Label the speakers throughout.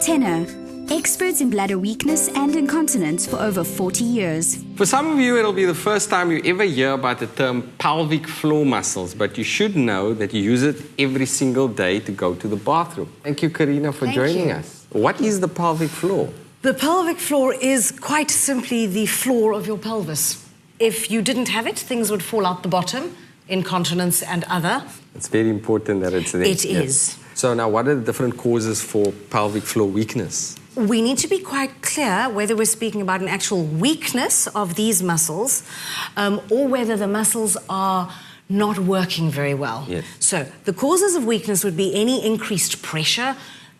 Speaker 1: Tenor, experts in bladder weakness and incontinence for over 40 years.
Speaker 2: For some of you, it'll be the first time you ever hear about the term pelvic floor muscles, but you should know that you use it every single day to go to the bathroom. Thank you, Corina, for joining us. What is the pelvic floor?
Speaker 3: The pelvic floor is quite simply the floor of your pelvis. If you didn't have it, things would fall out the bottom, incontinence and other.
Speaker 2: It's very important that it's there.
Speaker 3: It is.
Speaker 2: So now, what are the different causes for pelvic floor weakness?
Speaker 3: We need to be quite clear whether we're speaking about an actual weakness of these muscles or whether the muscles are not working very well.
Speaker 2: Yes.
Speaker 3: So the causes of weakness would be any increased pressure.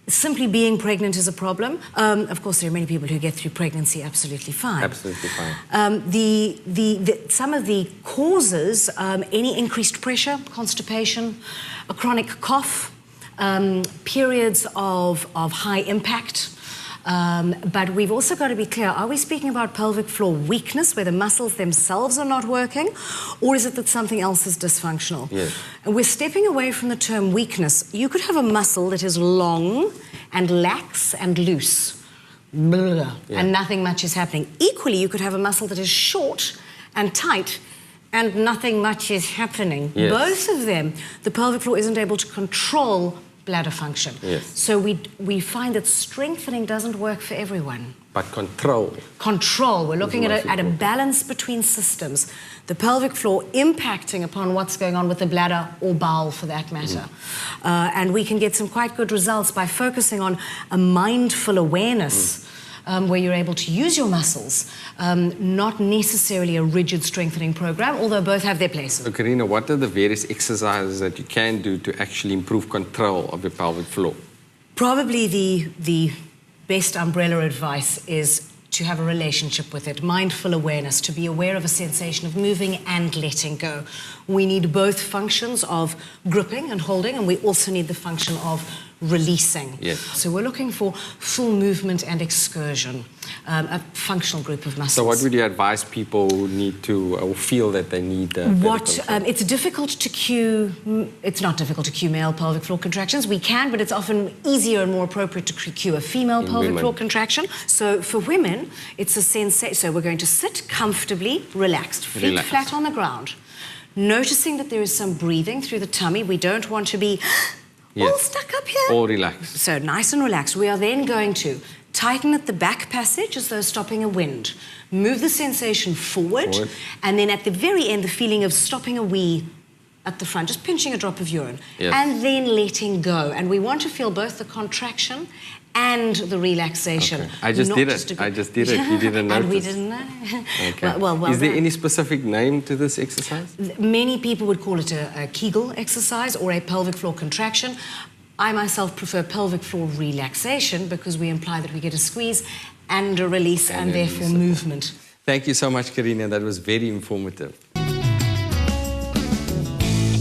Speaker 3: Simply being pregnant is a problem. Of course, there are many people who get through pregnancy absolutely fine.
Speaker 2: Absolutely fine.
Speaker 3: Some of the causes, any increased pressure, constipation, a chronic cough, periods of high impact. But we've also got to be clear, are we speaking about pelvic floor weakness, where the muscles themselves are not working, or is it that something else is dysfunctional?
Speaker 2: Yes.
Speaker 3: And we're stepping away from the term weakness. You could have a muscle that is long and lax and loose, and nothing much is happening. Equally, you could have a muscle that is short and tight, and nothing much is happening.
Speaker 2: Yes.
Speaker 3: Both of them, the pelvic floor isn't able to control bladder function.
Speaker 2: Yes.
Speaker 3: So we find that strengthening doesn't work for everyone.
Speaker 2: But control.
Speaker 3: Control. We're looking at a balance between systems. The pelvic floor impacting upon what's going on with the bladder or bowel, for that matter. And we can get some quite good results by focusing on a mindful awareness where you're able to use your muscles, not necessarily a rigid strengthening program, although both have their places.
Speaker 2: So, Corina, what are the various exercises that you can do to actually improve control of your pelvic floor?
Speaker 3: Probably the best umbrella advice is to have a relationship with it, mindful awareness, to be aware of a sensation of moving and letting go. We need both functions of gripping and holding, and we also need the function of releasing.
Speaker 2: Yes.
Speaker 3: So we're looking for full movement and excursion, a functional group of muscles.
Speaker 2: So what would you advise people who need to, or feel that they need
Speaker 3: it's difficult to cue, it's not difficult to cue male pelvic floor contractions. We can, but it's often easier and more appropriate to cue a female pelvic floor contraction. So for women, it's a sensation. So we're going to sit comfortably, relaxed, feet flat on the ground, noticing that there is some breathing through the tummy. We don't want to be all stuck up here.
Speaker 2: All relaxed.
Speaker 3: So nice and relaxed. We are then going to tighten at the back passage as though stopping a wind. Move the sensation forward. And then at the very end, the feeling of stopping a wee at the front, just pinching a drop of urine.
Speaker 2: Yes.
Speaker 3: And then letting go. And we want to feel both the contraction and the relaxation.
Speaker 2: Okay. I just did it. You didn't notice.
Speaker 3: And we didn't know.
Speaker 2: Okay.
Speaker 3: Well
Speaker 2: is there any specific name to this exercise?
Speaker 3: Many people would call it a Kegel exercise or a pelvic floor contraction. I myself prefer pelvic floor relaxation because we imply that we get a squeeze and a release and therefore movement.
Speaker 2: Thank you so much, Corina. That was very informative.